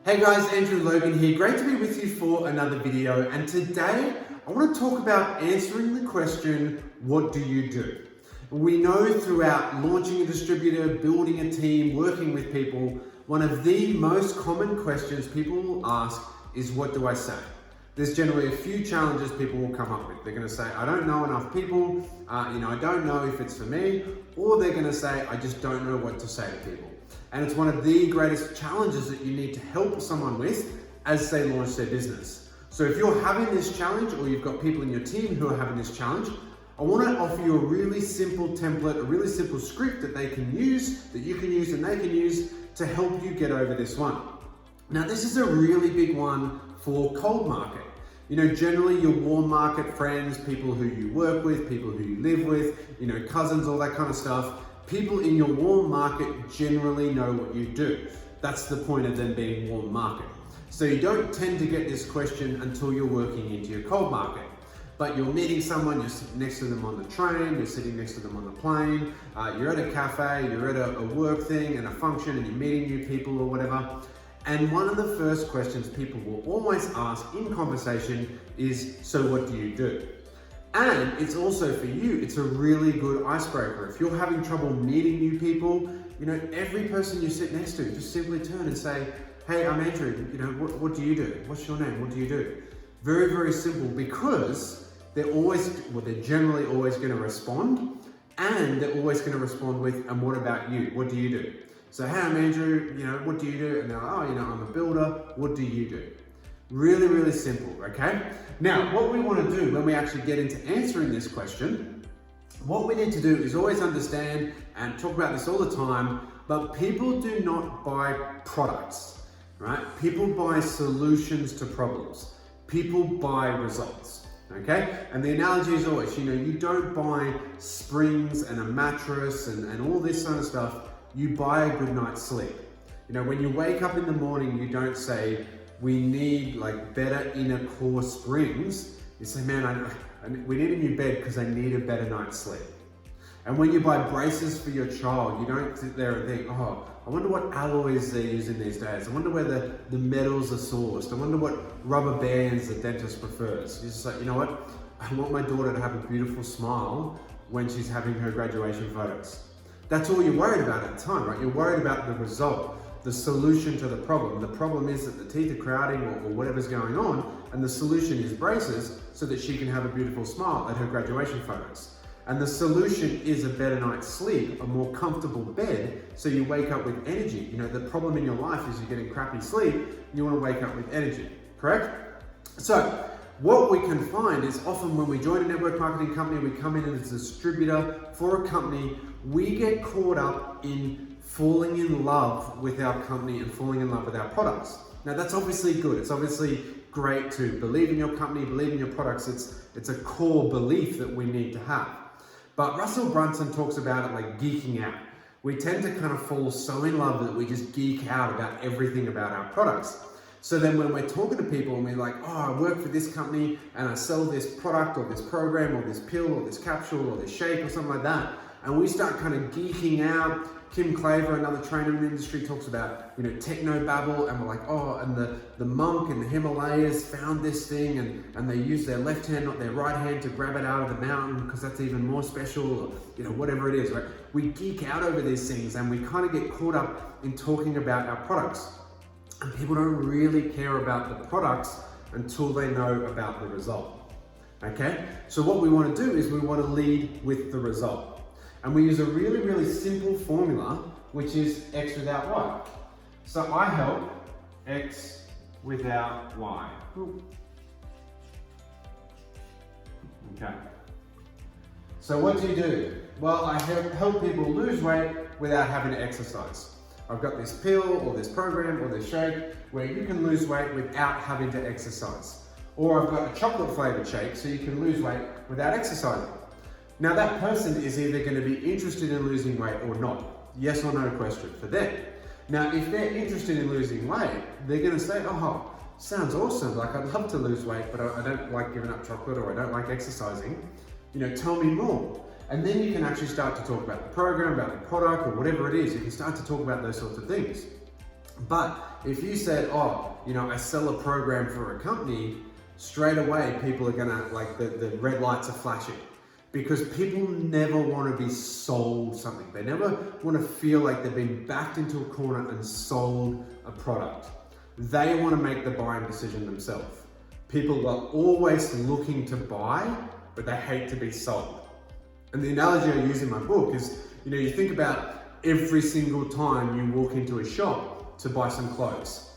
Hey guys, Andrew Logan here. Great to be with you for another video. And today I want to talk about answering the question, what do you do? We know throughout launching a distributor, building a team, working with people, one of the most common questions people will ask is, what do I say? There's generally a few challenges people will come up with. They're going to say, I don't know enough people, I don't know if it's for me, or they're going to say, I just don't know what to say to people. And it's one of the greatest challenges that you need to help someone with as they launch their business. So if you're having this challenge, or you've got people in your team who are having this challenge, I want to offer you a really simple template, a really simple script that they can use, that you can use and they can use to help you get over this one. Now, this is a really big one for cold market. You know, generally your warm market friends, people who you work with, people who you live with, cousins, all that kind of stuff. People in your warm market generally know what you do. That's the point of them being warm market. So you don't tend to get this question until you're working into your cold market. But you're meeting someone, you're sitting next to them on the train, you're sitting next to them on the plane, you're at a cafe, you're at a work thing and a function and you're meeting new people or whatever. And one of the first questions people will always ask in conversation is, so what do you do? And it's also for you, it's a really good icebreaker. If you're having trouble meeting new people, every person you sit next to, just simply turn and say, hey, I'm Andrew, what do you do? What's your name? What do you do? Very, very simple, because they're generally always going to respond, and they're always going to respond with, and what about you? What do you do? So, hey, I'm Andrew, what do you do? And they're like, oh, I'm a builder. What do you do? Really, really simple, okay? Now, what we want to do when we actually get into answering this question, what we need to do is always understand, and talk about this all the time, but people do not buy products, right? People buy solutions to problems. People buy results, okay? And the analogy is always, you don't buy springs and a mattress and all this kind of stuff. You buy a good night's sleep. When you wake up in the morning, you don't say, we need better inner core springs. You say, man, we need a new bed because I need a better night's sleep. And when you buy braces for your child, you don't sit there and think, oh, I wonder what alloys they're using these days. I wonder where the metals are sourced. I wonder what rubber bands the dentist prefers. You're just like, you know what? I want my daughter to have a beautiful smile when she's having her graduation photos. That's all you're worried about at the time, right? You're worried about the result, the solution to the problem. The problem is that the teeth are crowding or whatever's going on, and the solution is braces so that she can have a beautiful smile at her graduation photos. And the solution is a better night's sleep, a more comfortable bed, so you wake up with energy. The problem in your life is you're getting crappy sleep, and you want to wake up with energy, correct? So, what we can find is often when we join a network marketing company, we come in as a distributor for a company, we get caught up in falling in love with our company and falling in love with our products. Now that's obviously good. It's obviously great to believe in your company, believe in your products. It's a core belief that we need to have. But Russell Brunson talks about it like geeking out. We tend to kind of fall so in love that we just geek out about everything about our products. So then when we're talking to people and we're like, oh, I work for this company and I sell this product or this program or this pill or this capsule or this shake or something like that, and we start kind of geeking out. Kim Claver, another trainer in the industry, talks about, techno-babble, and we're like, oh, and the monk in the Himalayas found this thing and they use their left hand, not their right hand, to grab it out of the mountain because that's even more special, or, whatever it is, right? We geek out over these things and we kind of get caught up in talking about our products. And people don't really care about the products until they know about the result, okay? So what we want to do is we want to lead with the result. And we use a really, really simple formula, which is X without Y. So I help X without Y. Okay. So what do you do? Well, I help people lose weight without having to exercise. I've got this pill or this program or this shake where you can lose weight without having to exercise. Or I've got a chocolate flavored shake so you can lose weight without exercising. Now that person is either going to be interested in losing weight or not. Yes or no question for them. Now if they're interested in losing weight, they're going to say, oh, sounds awesome. I'd love to lose weight, but I don't like giving up chocolate or I don't like exercising. Tell me more. And then you can actually start to talk about the program, about the product or whatever it is. You can start to talk about those sorts of things. But if you said, oh, I sell a program for a company, straight away people are gonna, like, the red lights are flashing. Because people never want to be sold something. They never want to feel like they've been backed into a corner and sold a product. They want to make the buying decision themselves. People are always looking to buy, but they hate to be sold. And the analogy I use in my book is, you think about every single time you walk into a shop to buy some clothes.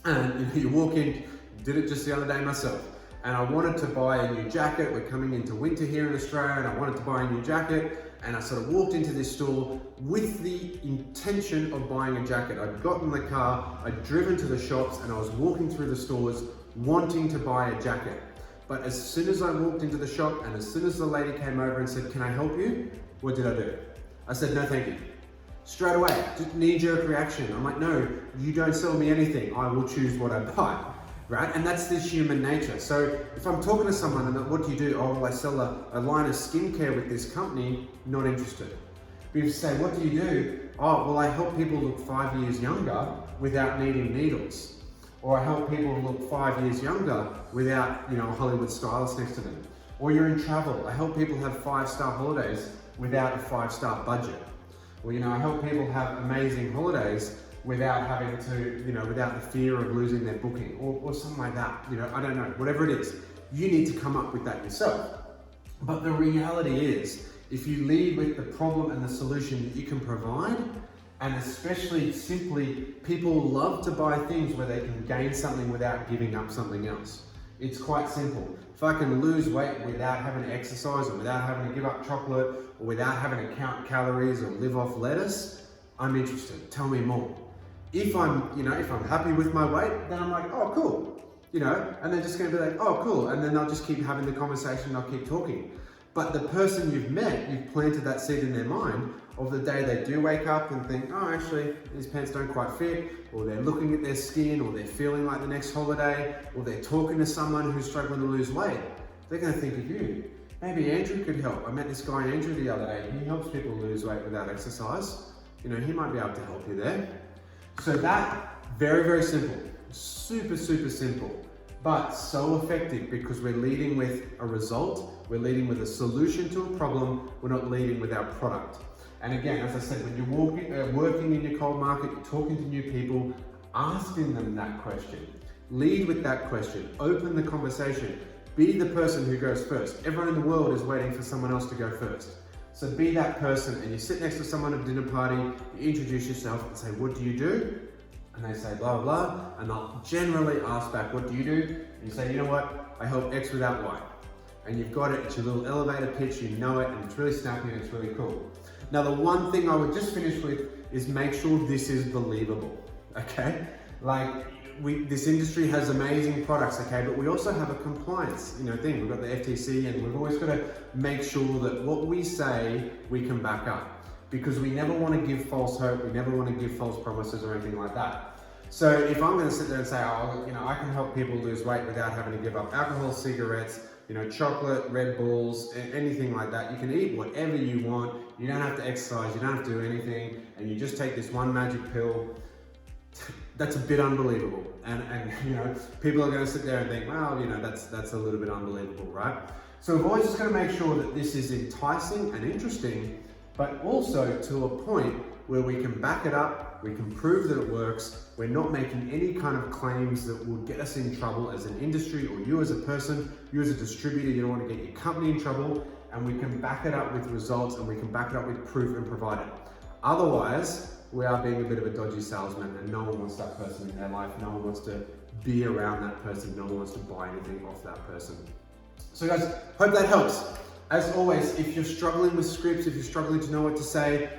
And you walk in, did it just the other day myself. And I wanted to buy a new jacket. We're coming into winter here in Australia, and I wanted to buy a new jacket. And I sort of walked into this store with the intention of buying a jacket. I'd gotten in the car, I'd driven to the shops, and I was walking through the stores wanting to buy a jacket. But as soon as I walked into the shop, and as soon as the lady came over and said, "Can I help you?" what did I do? I said, "No, thank you." Straight away, just knee-jerk reaction. I'm like, "No, you don't sell me anything. I will choose what I buy." Right? And that's this human nature. So if I'm talking to someone and what do you do? "Oh, well, I sell a line of skincare with this company," not interested. But if you say, "What do you do?" "Oh, well, I help people look 5 years younger without needing needles." Or I help people look 5 years younger without, a Hollywood stylist next to them. Or you're in travel. I help people have 5-star holidays without a 5-star budget. Or, I help people have amazing holidays without having to, without the fear of losing their booking or something like that. I don't know, whatever it is, you need to come up with that yourself. But the reality is, if you lead with the problem and the solution that you can provide, and especially simply, people love to buy things where they can gain something without giving up something else. It's quite simple. If I can lose weight without having to exercise or without having to give up chocolate or without having to count calories or live off lettuce, I'm interested, tell me more. If I'm happy with my weight, then I'm like, "Oh, cool," and they're just going to be like, "Oh, cool," and then I'll just keep having the conversation, I'll keep talking. But the person you've met, you've planted that seed in their mind of the day they do wake up and think, "Oh, actually, these pants don't quite fit," or they're looking at their skin, or they're feeling like the next holiday, or they're talking to someone who's struggling to lose weight. They're going to think of you. Maybe Andrew could help. I met this guy Andrew the other day. He helps people lose weight without exercise. He might be able to help you there. So that, very, very simple, super, super simple, but so effective because we're leading with a result, we're leading with a solution to a problem, we're not leading with our product. And again, as I said, when you're working in your cold market, you're talking to new people, asking them that question. Lead with that question, open the conversation, be the person who goes first. Everyone in the world is waiting for someone else to go first. So be that person, and you sit next to someone at a dinner party, you introduce yourself and say, "What do you do?" And they say, "Blah, blah," and they'll generally ask back, "What do you do?" And you say, "You know what? I help X without Y." And you've got it, it's your little elevator pitch, you know it, and it's really snappy and it's really cool. Now, the one thing I would just finish with is make sure this is believable, okay? Like, this industry has amazing products, okay, but we also have a compliance, thing. We've got the FTC, and we've always got to make sure that what we say, we can back up, because we never want to give false hope, we never want to give false promises or anything like that. So if I'm going to sit there and say, "Oh, I can help people lose weight without having to give up alcohol, cigarettes, chocolate, Red Bulls, anything like that. You can eat whatever you want. You don't have to exercise, you don't have to do anything, and you just take this one magic pill." That's a bit unbelievable. And people are going to sit there and think, "Well, that's a little bit unbelievable," right? So we've always just got to make sure that this is enticing and interesting, but also to a point where we can back it up, we can prove that it works, we're not making any kind of claims that will get us in trouble as an industry, or you as a person, you as a distributor, you don't want to get your company in trouble, and we can back it up with results, and we can back it up with proof and provide it. Otherwise, we are being a bit of a dodgy salesman, and no one wants that person in their life, no one wants to be around that person, no one wants to buy anything off that person. So guys, hope that helps. As always, if you're struggling with scripts, if you're struggling to know what to say,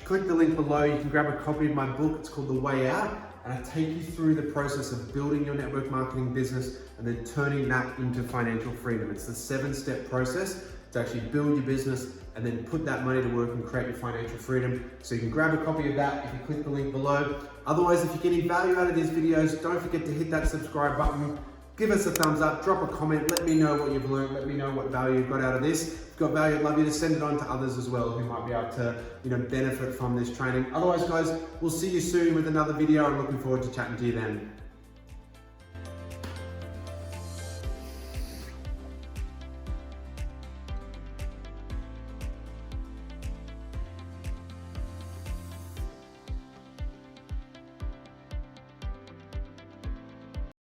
click the link below. You can grab a copy of my book. It's called The Way Out, and I take you through the process of building your network marketing business and then turning that into financial freedom. It's the 7-step process to actually build your business and then put that money to work and create your financial freedom. So you can grab a copy of that if you click the link below. Otherwise, if you're getting value out of these videos, don't forget to hit that subscribe button. Give us a thumbs up, drop a comment, let me know what you've learned, let me know what value you've got out of this. If you've got value, I'd love you to send it on to others as well who might be able to benefit from this training. Otherwise guys, we'll see you soon with another video. I'm looking forward to chatting to you then.